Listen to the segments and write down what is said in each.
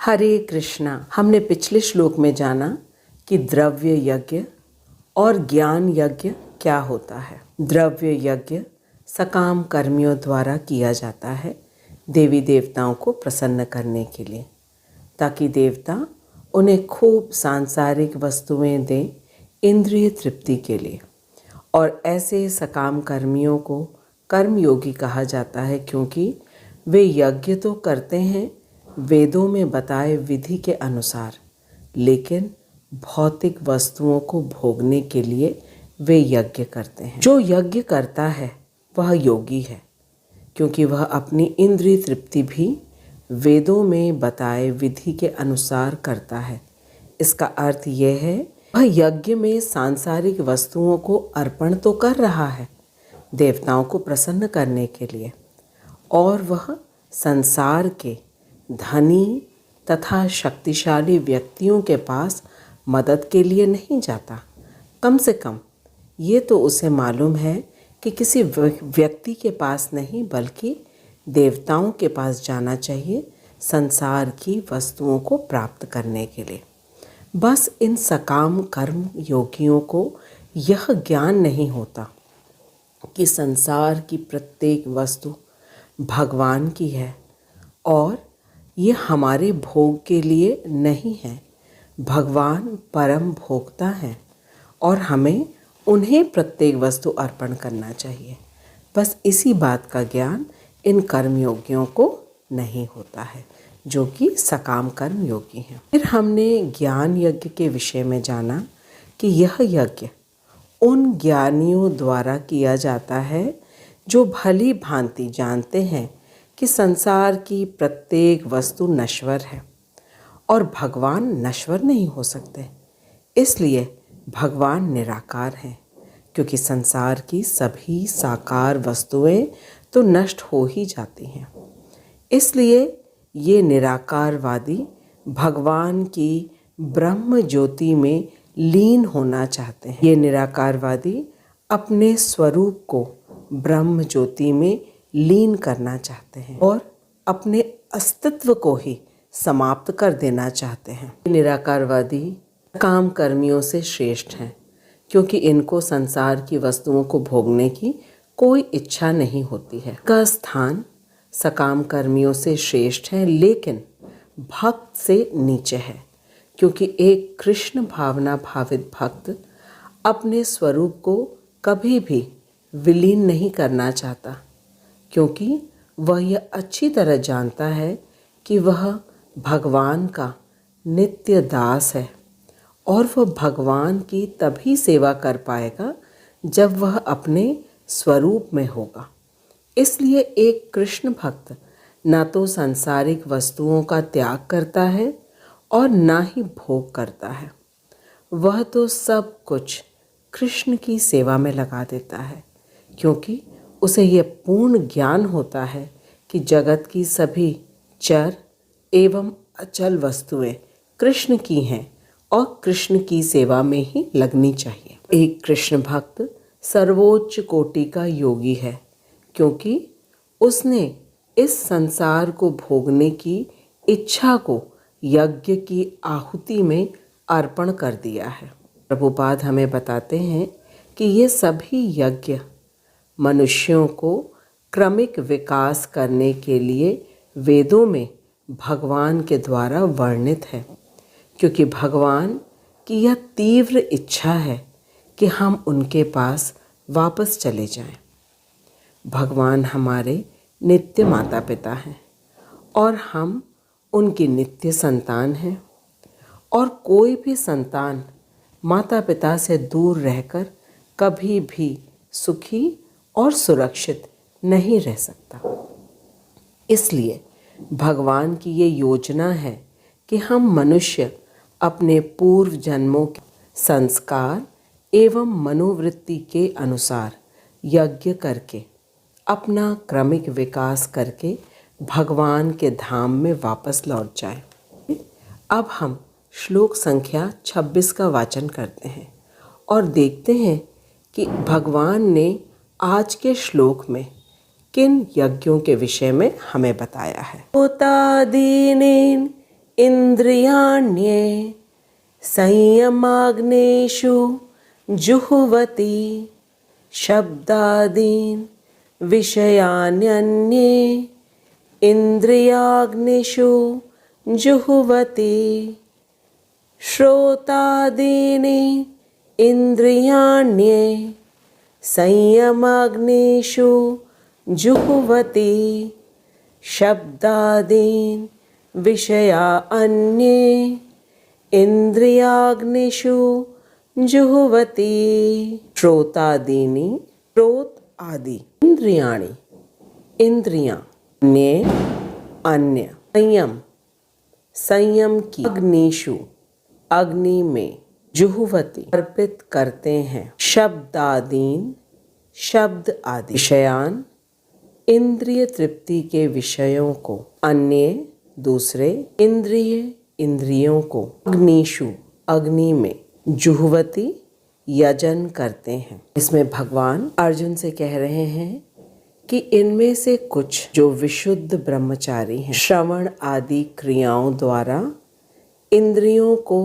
हरे कृष्णा। हमने पिछले श्लोक में जाना कि द्रव्य यज्ञ और ज्ञान यज्ञ क्या होता है। द्रव्य यज्ञ सकाम कर्मियों द्वारा किया जाता है देवी देवताओं को प्रसन्न करने के लिए, ताकि देवता उन्हें खूब सांसारिक वस्तुएं दें इंद्रिय तृप्ति के लिए। और ऐसे सकाम कर्मियों को कर्मयोगी कहा जाता है, क्योंकि वे यज्ञ तो करते हैं वेदों में बताए विधि के अनुसार, लेकिन भौतिक वस्तुओं को भोगने के लिए वे यज्ञ करते हैं। जो यज्ञ करता है वह योगी है, क्योंकि वह अपनी इंद्रिय तृप्ति भी वेदों में बताए विधि के अनुसार करता है। इसका अर्थ यह है वह यज्ञ में सांसारिक वस्तुओं को अर्पण तो कर रहा है देवताओं को प्रसन्न करने के लिए, और वह संसार के धनी तथा शक्तिशाली व्यक्तियों के पास मदद के लिए नहीं जाता। कम से कम ये तो उसे मालूम है कि किसी व्यक्ति के पास नहीं, बल्कि देवताओं के पास जाना चाहिए संसार की वस्तुओं को प्राप्त करने के लिए। बस इन सकाम कर्म योगियों को यह ज्ञान नहीं होता कि संसार की प्रत्येक वस्तु भगवान की है और ये हमारे भोग के लिए नहीं है। भगवान परम भोक्ता हैं और हमें उन्हें प्रत्येक वस्तु अर्पण करना चाहिए। बस इसी बात का ज्ञान इन कर्मयोगियों को नहीं होता है, जो कि सकाम कर्म योगी हैं। फिर हमने ज्ञान यज्ञ के विषय में जाना कि यह यज्ञ उन ज्ञानियों द्वारा किया जाता है जो भली भांति जानते हैं कि संसार की प्रत्येक वस्तु नश्वर है और भगवान नश्वर नहीं हो सकते। इसलिए भगवान निराकार हैं, क्योंकि संसार की सभी साकार वस्तुएं तो नष्ट हो ही जाती हैं। इसलिए ये निराकारवादी भगवान की ब्रह्म ज्योति में लीन होना चाहते हैं। ये निराकारवादी अपने स्वरूप को ब्रह्म ज्योति में लीन करना चाहते हैं और अपने अस्तित्व को ही समाप्त कर देना चाहते हैं। निराकारवादी काम कर्मियों से श्रेष्ठ हैं, क्योंकि इनको संसार की वस्तुओं को भोगने की कोई इच्छा नहीं होती है। का स्थान सकाम कर्मियों से श्रेष्ठ है, लेकिन भक्त से नीचे है, क्योंकि एक कृष्ण भावना भावित भक्त अपने स्वरूप को कभी भी विलीन नहीं करना चाहता, क्योंकि वह यह अच्छी तरह जानता है कि वह भगवान का नित्य दास है और वह भगवान की तभी सेवा कर पाएगा जब वह अपने स्वरूप में होगा। इसलिए एक कृष्ण भक्त ना तो सांसारिक वस्तुओं का त्याग करता है और ना ही भोग करता है। वह तो सब कुछ कृष्ण की सेवा में लगा देता है, क्योंकि उसे यह पूर्ण ज्ञान होता है कि जगत की सभी चर एवं अचल वस्तुएं कृष्ण की हैं और कृष्ण की सेवा में ही लगनी चाहिए। एक कृष्ण भक्त सर्वोच्च कोटि का योगी है, क्योंकि उसने इस संसार को भोगने की इच्छा को यज्ञ की आहुति में अर्पण कर दिया है। प्रभुपाद हमें बताते हैं कि ये सभी यज्ञ मनुष्यों को क्रमिक विकास करने के लिए वेदों में भगवान के द्वारा वर्णित है, क्योंकि भगवान की यह तीव्र इच्छा है कि हम उनके पास वापस चले जाएं। भगवान हमारे नित्य माता पिता हैं और हम उनकी नित्य संतान हैं, और कोई भी संतान माता पिता से दूर रहकर कभी भी सुखी और सुरक्षित नहीं रह सकता। इसलिए भगवान की ये योजना है कि हम मनुष्य अपने पूर्व जन्मों के संस्कार एवं मनोवृत्ति के अनुसार यज्ञ करके अपना क्रमिक विकास करके भगवान के धाम में वापस लौट जाएं। अब हम श्लोक संख्या 26 का वाचन करते हैं और देखते हैं कि भगवान ने आज के श्लोक में किन यज्ञों के विषय में हमें बताया है। होता दीनेन इन्द्रियाण्ये संयमाग्नेषु जुह्वति शब्दादीन् विषयान्यन्ये इन्द्रियाग्निषु जुह्वति श्रोतादीनि इन्द्रियाण्ये संयमाग्नेषु जुह्वति शब्दादीन् विषया अन्ये इन्द्रियाग्निषु जुह्वति श्रोतादीनि श्रोत आदि इंद्रियाणि इंद्रियां अन्ये अन्य संयम की अग्निषु अग्नि में जुह्वति अर्पित करते हैं शब्दादीन शब्द आदि विषयान इंद्रिय तृप्ति के विषयों को अन्य दूसरे इंद्रिय इंद्रियों को अग्निषु अग्नि में जुह्वति यजन करते हैं। इसमें भगवान अर्जुन से कह रहे हैं कि इनमें से कुछ जो विशुद्ध ब्रह्मचारी हैं श्रवण आदि क्रियाओं द्वारा इंद्रियों को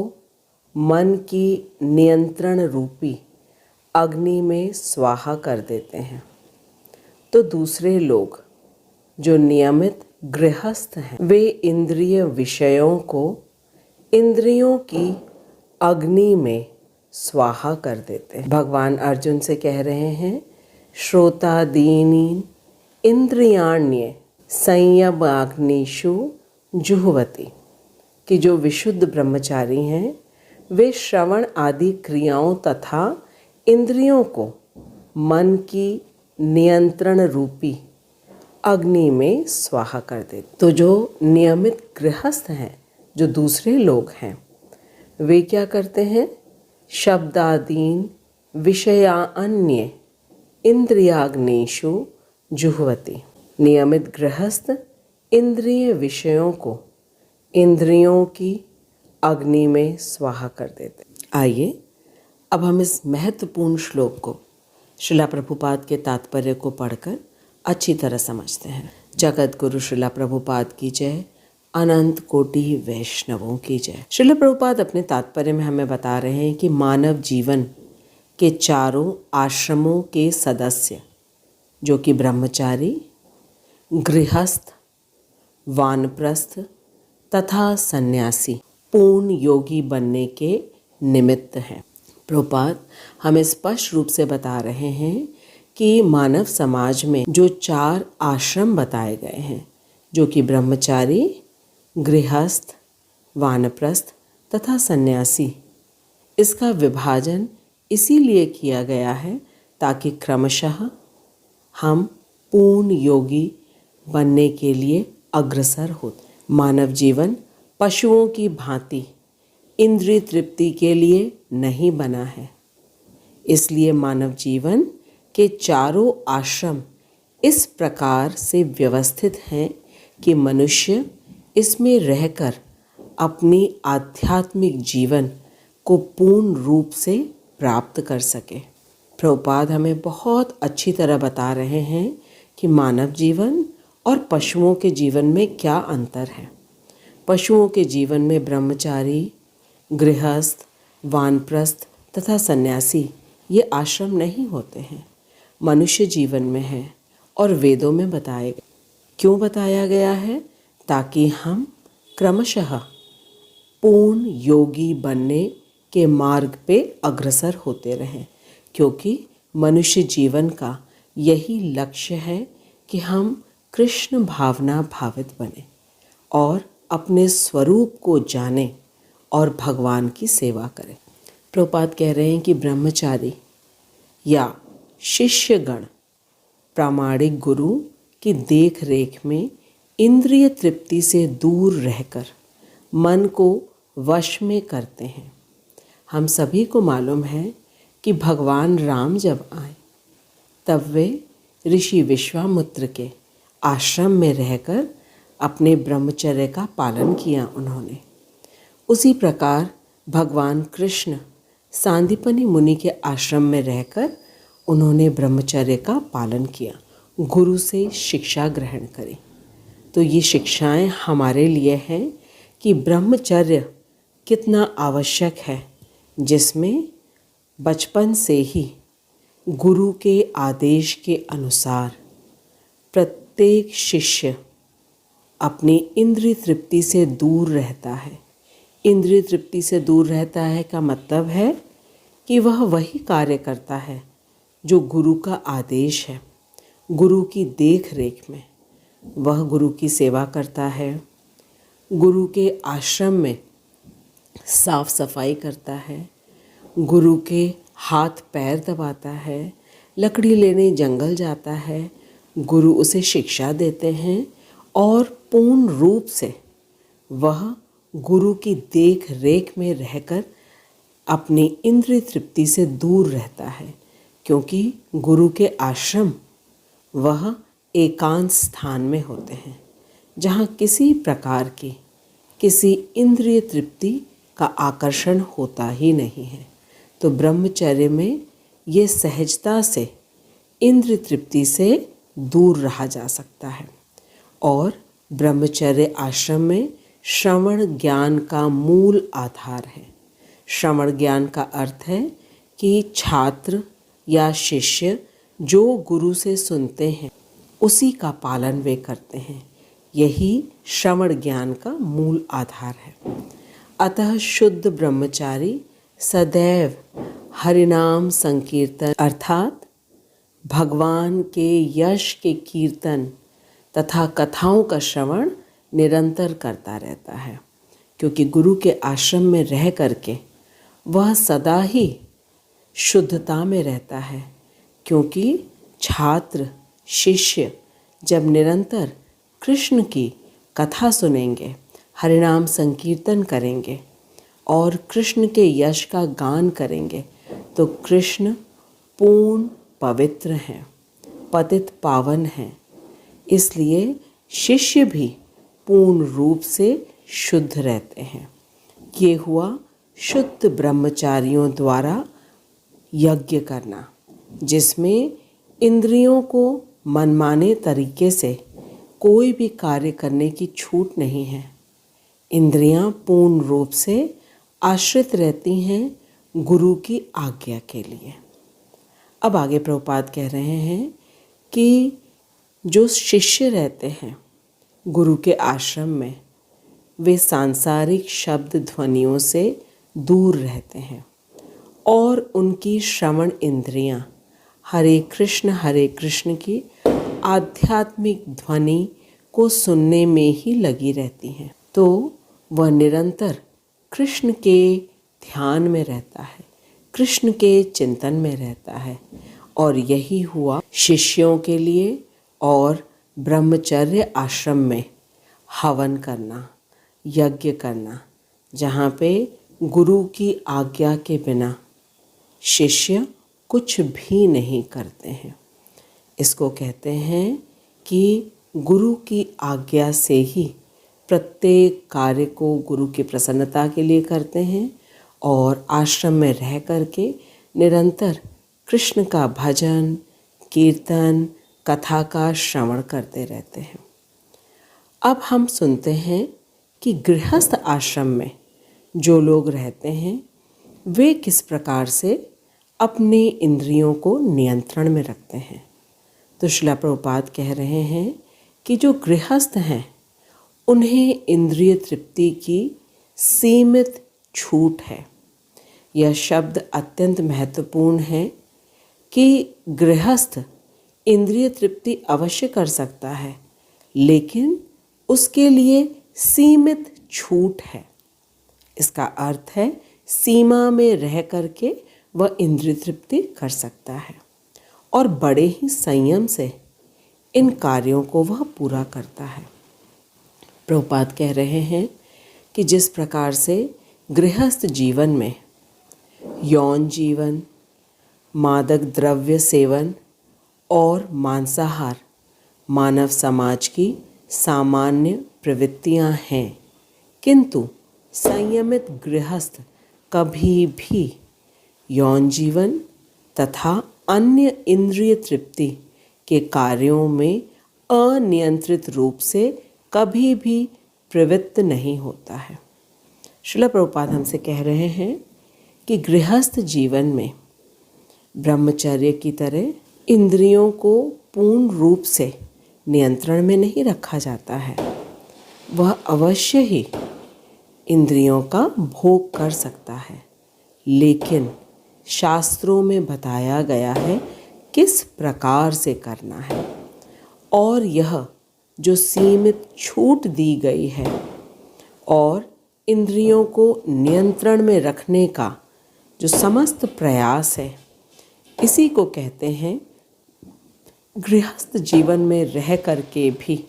मन की नियंत्रण रूपी अग्नि में स्वाहा कर देते हैं, तो दूसरे लोग जो नियमित गृहस्थ हैं वे इंद्रिय विषयों को इंद्रियों की अग्नि में स्वाहा कर देते हैं। भगवान अर्जुन से कह रहे हैं श्रोतादीनि इंद्रियाण्ये संयमाग्निषु जुह्वति कि जो विशुद्ध ब्रह्मचारी हैं वे श्रवण आदि क्रियाओं तथा इंद्रियों को मन की नियंत्रण रूपी अग्नि में स्वाहा कर देते। तो जो नियमित गृहस्थ हैं जो दूसरे लोग हैं वे क्या करते हैं शब्दादीन विषया अन्य इंद्रियाग्निषु जुह्वति नियमित गृहस्थ इंद्रिय विषयों को इंद्रियों की अग्नि में स्वाहा कर देते। आइए अब हम इस महत्वपूर्ण श्लोक को श्रीला प्रभुपाद के तात्पर्य को पढ़कर अच्छी तरह समझते हैं। जगत गुरु श्रीला प्रभुपाद की जय, अनंत कोटि वैष्णवों की जय। श्रीला प्रभुपाद अपने तात्पर्य में हमें बता रहे हैं कि मानव जीवन के चारों आश्रमों के सदस्य जो कि ब्रह्मचारी, गृहस्थ, वानप्रस्थ तथा सन्यासी पूर्ण योगी बनने के निमित्त हैं। प्रभुपाद हमें स्पष्ट रूप से बता रहे हैं कि मानव समाज में जो 4 आश्रम बताए गए हैं जो कि ब्रह्मचारी, गृहस्थ, वानप्रस्थ तथा सन्यासी, इसका विभाजन इसीलिए किया गया है ताकि क्रमशः हम पूर्ण योगी बनने के लिए अग्रसर हो। मानव जीवन पशुओं की भांति इंद्रिय तृप्ति के लिए नहीं बना है, इसलिए मानव जीवन के चारों आश्रम इस प्रकार से व्यवस्थित हैं कि मनुष्य इसमें रहकर अपनी आध्यात्मिक जीवन को पूर्ण रूप से प्राप्त कर सके। प्रभुपाद हमें बहुत अच्छी तरह बता रहे हैं कि मानव जीवन और पशुओं के जीवन में क्या अंतर है। पशुओं के जीवन में ब्रह्मचारी, गृहस्थ, वानप्रस्थ तथा सन्यासी ये आश्रम नहीं होते हैं, मनुष्य जीवन में है और वेदों में बताए गए। क्यों बताया गया है? ताकि हम क्रमशः पूर्ण योगी बनने के मार्ग पे अग्रसर होते रहें, क्योंकि मनुष्य जीवन का यही लक्ष्य है कि हम कृष्ण भावना भावित बने और अपने स्वरूप को जाने और भगवान की सेवा करें। प्रभुपाद कह रहे हैं कि ब्रह्मचारी या शिष्यगण प्रामाणिक गुरु की देख रेख में इंद्रिय तृप्ति से दूर रहकर मन को वश में करते हैं। हम सभी को मालूम है कि भगवान राम जब आए तब वे ऋषि विश्वामित्र के आश्रम में रहकर अपने ब्रह्मचर्य का पालन किया उन्होंने। उसी प्रकार भगवान कृष्ण सांदीपनि मुनि के आश्रम में रहकर उन्होंने ब्रह्मचर्य का पालन किया, गुरु से शिक्षा ग्रहण करी। तो ये शिक्षाएं हमारे लिए हैं कि ब्रह्मचर्य कितना आवश्यक है, जिसमें बचपन से ही गुरु के आदेश के अनुसार प्रत्येक शिष्य अपनी इंद्रिय तृप्ति से दूर रहता है। इंद्रिय तृप्ति से दूर रहता है का मतलब है कि वह वही कार्य करता है जो गुरु का आदेश है। गुरु की देख रेख में वह गुरु की सेवा करता है, गुरु के आश्रम में साफ सफाई करता है, गुरु के हाथ पैर दबाता है, लकड़ी लेने जंगल जाता है, गुरु उसे शिक्षा देते हैं और पूर्ण रूप से वह गुरु की देख रेख में रहकर अपनी इंद्रिय तृप्ति से दूर रहता है, क्योंकि गुरु के आश्रम वह एकांत स्थान में होते हैं जहाँ किसी प्रकार की किसी इंद्रिय तृप्ति का आकर्षण होता ही नहीं है। तो ब्रह्मचर्य में ये सहजता से इंद्रिय तृप्ति से दूर रहा जा सकता है। और ब्रह्मचर्य आश्रम में श्रवण ज्ञान का मूल आधार है। श्रवण ज्ञान का अर्थ है कि छात्र या शिष्य जो गुरु से सुनते हैं उसी का पालन वे करते हैं। यही श्रवण ज्ञान का मूल आधार है। अतः शुद्ध ब्रह्मचारी सदैव हरिनाम संकीर्तन अर्थात भगवान के यश के कीर्तन तथा कथाओं का श्रवण निरंतर करता रहता है, क्योंकि गुरु के आश्रम में रह करके वह सदा ही शुद्धता में रहता है। क्योंकि छात्र शिष्य जब निरंतर कृष्ण की कथा सुनेंगे, हरिनाम संकीर्तन करेंगे और कृष्ण के यश का गान करेंगे तो कृष्ण पूर्ण पवित्र हैं, पतित पावन हैं। इसलिए शिष्य भी पूर्ण रूप से शुद्ध रहते हैं। ये हुआ शुद्ध ब्रह्मचारियों द्वारा यज्ञ करना, जिसमें इंद्रियों को मनमाने तरीके से कोई भी कार्य करने की छूट नहीं है। इंद्रियां पूर्ण रूप से आश्रित रहती हैं गुरु की आज्ञा के लिए। अब आगे प्रभुपाद कह रहे हैं कि जो शिष्य रहते हैं गुरु के आश्रम में, वे सांसारिक शब्द ध्वनियों से दूर रहते हैं और उनकी श्रवण इंद्रियां हरे कृष्ण की आध्यात्मिक ध्वनि को सुनने में ही लगी रहती हैं। तो वह निरंतर कृष्ण के ध्यान में रहता है, कृष्ण के चिंतन में रहता है। और यही हुआ शिष्यों के लिए। और ब्रह्मचर्य आश्रम में हवन करना, यज्ञ करना, जहाँ पे गुरु की आज्ञा के बिना शिष्य कुछ भी नहीं करते हैं। इसको कहते हैं कि गुरु की आज्ञा से ही प्रत्येक कार्य को गुरु की प्रसन्नता के लिए करते हैं और आश्रम में रह करके निरंतर कृष्ण का भजन, कीर्तन, कथा का श्रवण करते रहते हैं। अब हम सुनते हैं कि गृहस्थ आश्रम में जो लोग रहते हैं वे किस प्रकार से अपने इंद्रियों को नियंत्रण में रखते हैं। तो श्रील प्रभुपाद कह रहे हैं कि जो गृहस्थ हैं उन्हें इंद्रिय तृप्ति की सीमित छूट है। यह शब्द अत्यंत महत्वपूर्ण है कि गृहस्थ इंद्रिय तृप्ति अवश्य कर सकता है, लेकिन उसके लिए सीमित छूट है। इसका अर्थ है सीमा में रह करके वह इंद्रिय तृप्ति कर सकता है और बड़े ही संयम से इन कार्यों को वह पूरा करता है। प्रभुपाद कह रहे हैं कि जिस प्रकार से गृहस्थ जीवन में यौन जीवन, मादक द्रव्य सेवन और मांसाहार मानव समाज की सामान्य प्रवृत्तियां हैं, किंतु संयमित गृहस्थ कभी भी यौन जीवन तथा अन्य इंद्रिय तृप्ति के कार्यों में अनियंत्रित रूप से कभी भी प्रवृत्त नहीं होता है। श्रील प्रभुपाद हमसे कह रहे हैं कि गृहस्थ जीवन में ब्रह्मचर्य की तरह इंद्रियों को पूर्ण रूप से नियंत्रण में नहीं रखा जाता है। वह अवश्य ही इंद्रियों का भोग कर सकता है, लेकिन शास्त्रों में बताया गया है किस प्रकार से करना है। और यह जो सीमित छूट दी गई है और इंद्रियों को नियंत्रण में रखने का जो समस्त प्रयास है, इसी को कहते हैं गृहस्थ जीवन में रह करके भी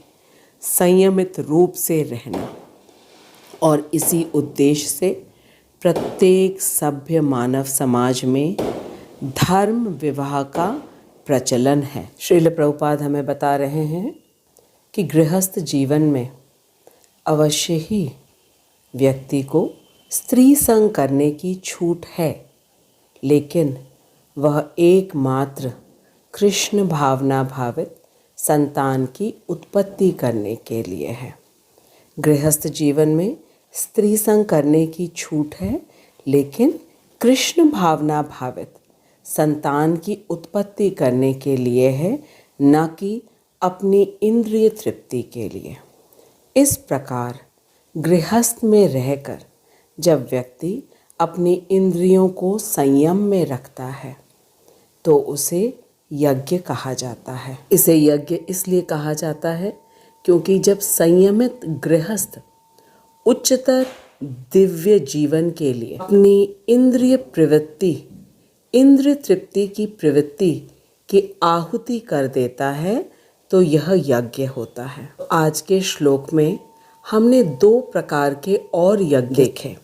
संयमित रूप से रहना। और इसी उद्देश्य से प्रत्येक सभ्य मानव समाज में धर्म विवाह का प्रचलन है। श्रील प्रभुपाद हमें बता रहे हैं कि गृहस्थ जीवन में अवश्य ही व्यक्ति को स्त्री संग करने की छूट है, लेकिन वह एकमात्र कृष्ण भावना भावित संतान की उत्पत्ति करने के लिए है। गृहस्थ जीवन में स्त्री संग करने की छूट है, लेकिन कृष्ण भावना भावित संतान की उत्पत्ति करने के लिए है, न कि अपनी इंद्रिय तृप्ति के लिए। इस प्रकार गृहस्थ में रहकर जब व्यक्ति अपनी इंद्रियों को संयम में रखता है तो उसे यज्ञ कहा जाता है। इसे यज्ञ इसलिए कहा जाता है क्योंकि जब संयमित गृहस्थ उच्चतर दिव्य जीवन के लिए अपनी इंद्रिय प्रवृत्ति, इंद्रिय तृप्ति की प्रवृत्ति की आहुति कर देता है तो यह यज्ञ होता है। आज के श्लोक में हमने 2 प्रकार के और यज्ञ देखे।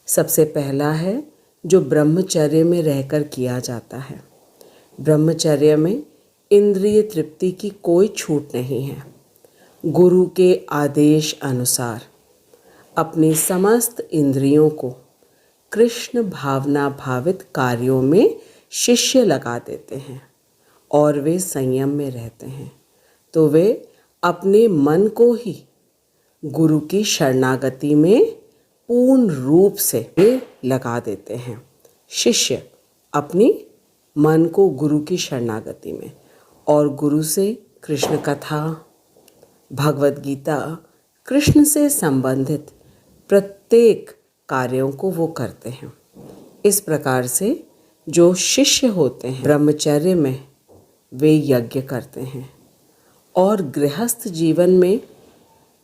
सबसे पहला है जो ब्रह्मचर्य में रहकर किया जाता है। ब्रह्मचर्य में इंद्रिय तृप्ति की कोई छूट नहीं है। गुरु के आदेश अनुसार अपनी समस्त इंद्रियों को कृष्ण भावना भावित कार्यों में शिष्य लगा देते हैं और वे संयम में रहते हैं, तो वे अपने मन को ही गुरु की शरणागति में पूर्ण रूप से लगा देते हैं। शिष्य अपनी मन को गुरु की शरणागति में, और गुरु से कृष्ण कथा, भगवद गीता, कृष्ण से संबंधित प्रत्येक कार्यों को वो करते हैं। इस प्रकार से जो शिष्य होते हैं ब्रह्मचर्य में वे यज्ञ करते हैं, और गृहस्थ जीवन में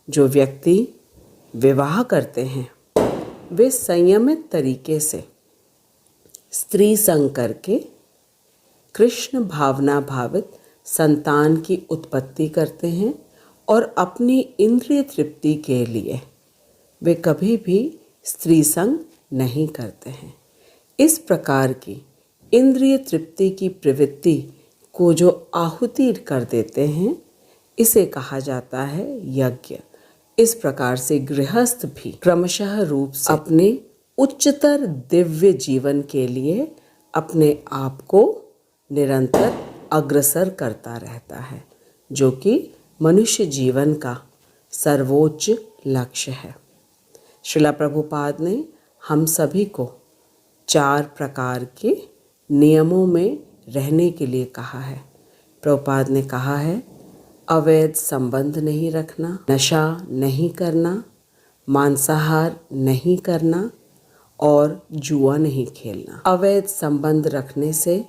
जो व्यक्ति विवाह करते हैं वे संयमित तरीके से स्त्री संग करके कृष्ण भावना भावित संतान की उत्पत्ति करते हैं और अपनी इंद्रिय तृप्ति के लिए वे कभी भी स्त्री संग नहीं करते हैं। इस प्रकार की इंद्रिय तृप्ति की प्रवृत्ति को जो आहुति कर देते हैं इसे कहा जाता है यज्ञ। इस प्रकार से गृहस्थ भी क्रमशः रूप से अपने उच्चतर दिव्य जीवन के लिए अपने आप को निरंतर अग्रसर करता रहता है, जो कि मनुष्य जीवन का सर्वोच्च लक्ष्य है। श्रील प्रभुपाद ने हम सभी को 4 प्रकार के नियमों में रहने के लिए कहा है। प्रभुपाद ने कहा है अवैध संबंध नहीं रखना, नशा नहीं करना, मांसाहार नहीं करना और जुआ नहीं खेलना। अवैध संबंध रखने से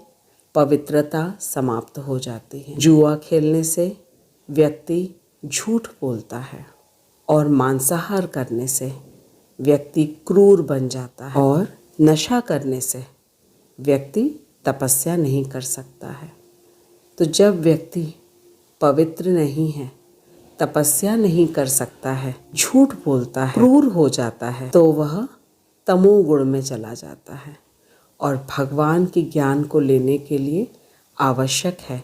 पवित्रता समाप्त हो जाती है। जुआ खेलने से व्यक्ति झूठ बोलता है और मांसाहार करने से व्यक्ति क्रूर बन जाता है, और नशा करने से व्यक्ति तपस्या नहीं कर सकता है। तो जब व्यक्ति पवित्र नहीं है, तपस्या नहीं कर सकता है, झूठ बोलता है, क्रूर हो जाता है, तो वह तमोगुण में चला जाता है। और भगवान के ज्ञान को लेने के लिए आवश्यक है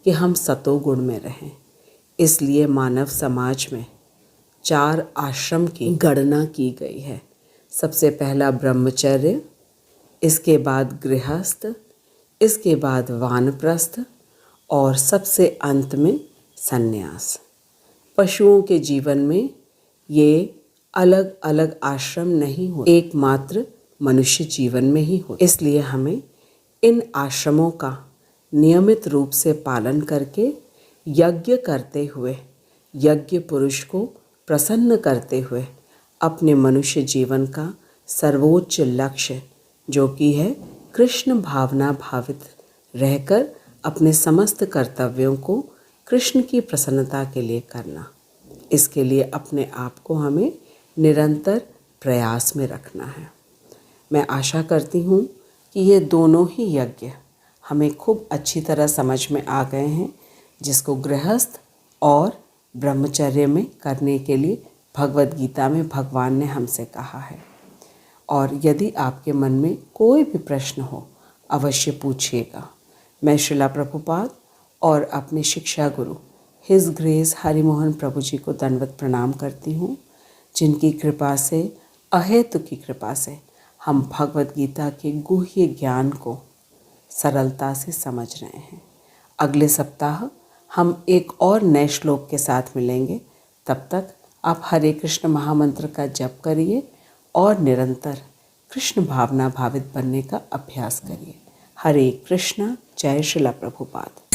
कि हम सतोगुण में रहें। इसलिए मानव समाज में 4 आश्रम की गणना की गई है। सबसे पहला ब्रह्मचर्य, इसके बाद गृहस्थ, इसके बाद वानप्रस्थ और सबसे अंत में सन्यास। पशुओं के जीवन में ये अलग अलग आश्रम नहीं हो, एकमात्र मनुष्य जीवन में ही हो। इसलिए हमें इन आश्रमों का नियमित रूप से पालन करके यज्ञ करते हुए, यज्ञ पुरुष को प्रसन्न करते हुए अपने मनुष्य जीवन का सर्वोच्च लक्ष्य, जो कि है कृष्ण भावना भावित रहकर अपने समस्त कर्तव्यों को कृष्ण की प्रसन्नता के लिए करना। इसके लिए अपने आप को हमें निरंतर प्रयास में रखना है। मैं आशा करती हूँ कि ये दोनों ही यज्ञ हमें खूब अच्छी तरह समझ में आ गए हैं, जिसको गृहस्थ और ब्रह्मचर्य में करने के लिए भगवद गीता में भगवान ने हमसे कहा है। और यदि आपके मन में कोई भी प्रश्न हो, अवश्य पूछिएगा। मैं श्रीला प्रभुपाद और अपने शिक्षा गुरु हिज ग्रेस हरिमोहन प्रभु जी को दंडवत प्रणाम करती हूँ, जिनकी कृपा से, अहेतु की कृपा से हम भगवद गीता के गुह्य ज्ञान को सरलता से समझ रहे हैं। अगले सप्ताह हम एक और नए श्लोक के साथ मिलेंगे। तब तक आप हरे कृष्ण महामंत्र का जप करिए और निरंतर कृष्ण भावना भावित बनने का अभ्यास करिए। हरे कृष्ण। जय श्रीला प्रभुपाद।